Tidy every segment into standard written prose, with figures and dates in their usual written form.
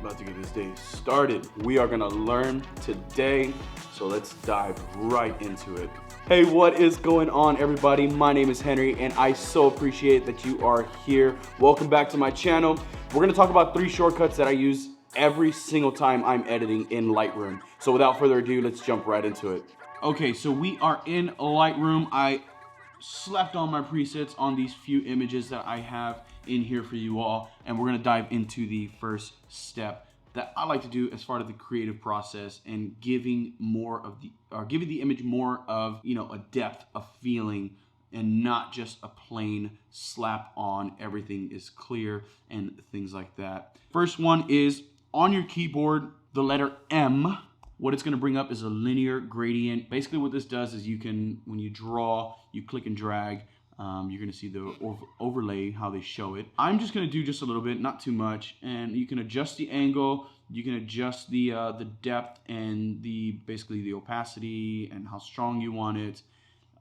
about to get this day started. We are gonna learn today, so let's dive right into it. Hey, what is going on, everybody? My name is Henry, and I so appreciate that you are here. Welcome back to my channel. We're gonna talk about 3 shortcuts that I use every single time I'm editing in Lightroom. So without further ado, let's jump right into it. Okay, so we are in Lightroom. I slapped on my presets on these few images that I have in here for you all, and we're gonna dive into the first step that I like to do as part of the creative process and giving the image more of, a depth, a feeling, and not just a plain slap on, everything is clear and things like that. First one is on your keyboard, the letter M. What it's gonna bring up is a linear gradient. Basically what this does is when you draw, you click and drag, you're gonna see the overlay, how they show it. I'm just gonna do just a little bit, not too much, and you can adjust the angle, you can adjust the depth and basically the opacity and how strong you want it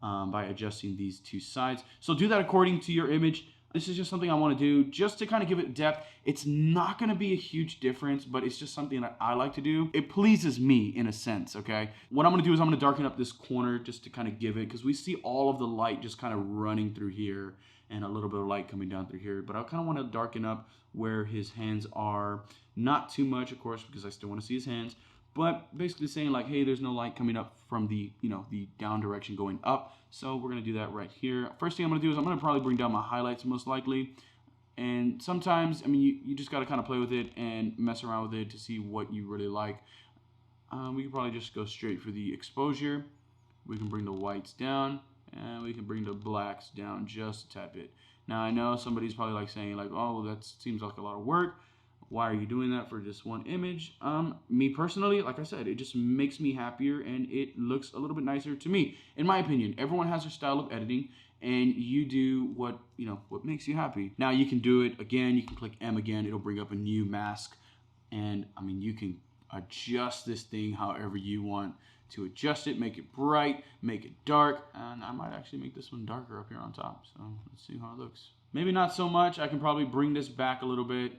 by adjusting these 2 sides. So do that according to your image. This is just something I want to do just to kind of give it depth. It's not going to be a huge difference, but it's just something that I like to do. It pleases me in a sense, okay? What I'm going to do is I'm going to darken up this corner just to kind of give it, because we see all of the light just kind of running through here and a little bit of light coming down through here. But I kind of want to darken up where his hands are. Not too much, of course, because I still want to see his hands. But basically saying like, hey, there's no light coming up from the down direction going up. So we're gonna do that right here. First thing I'm gonna do is I'm gonna probably bring down my highlights most likely. And sometimes, you just gotta kind of play with it and mess around with it to see what you really like. We can probably just go straight for the exposure. We can bring the whites down and we can bring the blacks down just a tad bit. Now I know somebody's probably like saying like, oh, that seems like a lot of work. Why are you doing that for just one image? Me personally, like I said, it just makes me happier and it looks a little bit nicer to me. In my opinion, everyone has their style of editing and you do what makes you happy. Now you can do it again, you can click M again, it'll bring up a new mask. And you can adjust this thing however you want to adjust it, make it bright, make it dark. And I might actually make this one darker up here on top. So let's see how it looks. Maybe not so much. I can probably bring this back a little bit.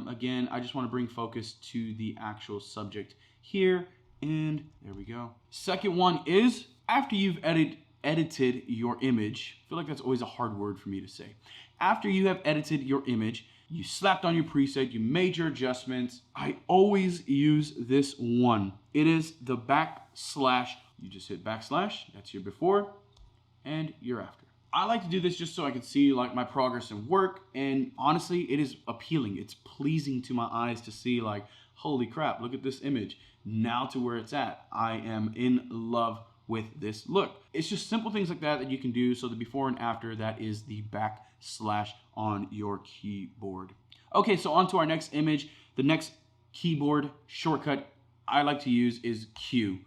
Again, I just want to bring focus to the actual subject here. And there we go. Second one is after you've edited your image. I feel like that's always a hard word for me to say. After you have edited your image, you slapped on your preset, you made your adjustments. I always use this one. It is the backslash. You just hit backslash. That's your before and your after. I like to do this just so I can see like my progress in work, and honestly it is appealing. It's pleasing to my eyes to see like, holy crap, look at this image. Now to where it's at. I am in love with this look. It's just simple things like that you can do. So the before and after, that is the backslash on your keyboard. Okay, so on to our next image. The next keyboard shortcut I like to use is Q.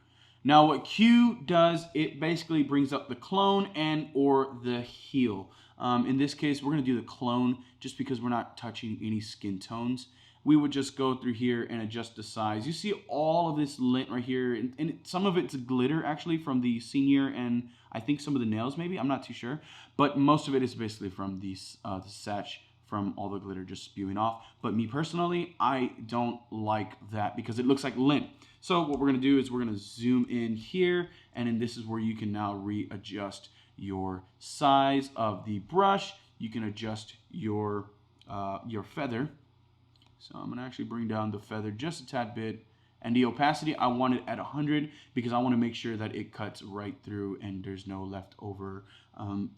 Now what Q does, it basically brings up the clone and or the heal. In this case, we're gonna do the clone just because we're not touching any skin tones. We would just go through here and adjust the size. You see all of this lint right here, and some of it's glitter actually from the senior and I think some of the nails maybe, I'm not too sure. But most of it is basically from the satch, from all the glitter just spewing off. But me personally, I don't like that because it looks like lint. So what we're gonna do is we're gonna zoom in here, and then this is where you can now readjust your size of the brush. You can adjust your feather. So I'm gonna actually bring down the feather just a tad bit, and the opacity I want it at 100 because I wanna make sure that it cuts right through and there's no leftover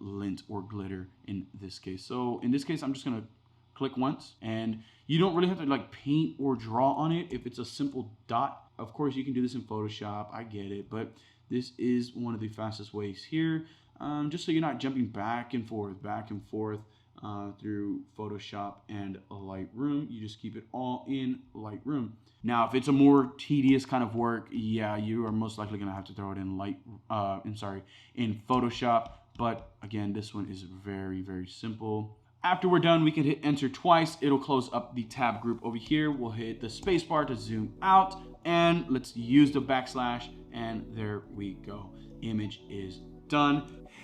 lint or glitter in this case. So in this case, I'm just gonna click once, and you don't really have to like paint or draw on it if it's a simple dot. Of course, you can do this in Photoshop, I get it, but this is one of the fastest ways here, just so you're not jumping back and forth through Photoshop and Lightroom. You just keep it all in Lightroom. Now, if it's a more tedious kind of work, yeah, you are most likely gonna have to throw it in in Photoshop. But again, this one is very, very simple. After we're done, we can hit enter twice. It'll close up the tab group over here. We'll hit the space bar to zoom out, and let's use the backslash, and there we go. Image is done.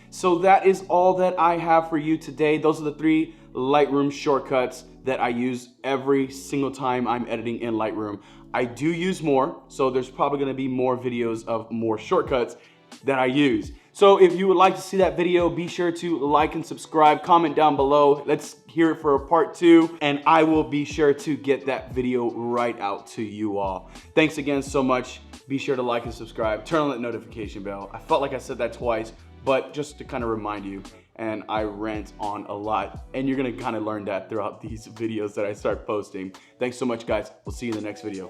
So that is all that I have for you today. Those are the 3 Lightroom shortcuts that I use every single time I'm editing in Lightroom. I do use more, so there's probably gonna be more videos of more shortcuts that I use. So if you would like to see that video, be sure to like and subscribe, comment down below. Let's hear it for a part 2, and I will be sure to get that video right out to you all. Thanks again so much. Be sure to like and subscribe, turn on that notification bell. I felt like I said that twice, but just to kind of remind you, and I rant on a lot, and you're gonna kind of learn that throughout these videos that I start posting. Thanks so much, guys. We'll see you in the next video.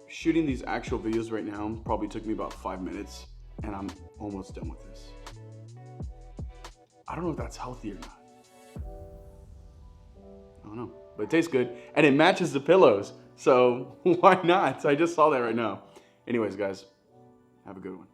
Shooting these actual videos right now probably took me about 5 minutes, and I'm almost done with this. I don't know if that's healthy or not. I don't know, but it tastes good, and it matches the pillows, so why not? I just saw that right now. Anyways, guys, have a good one.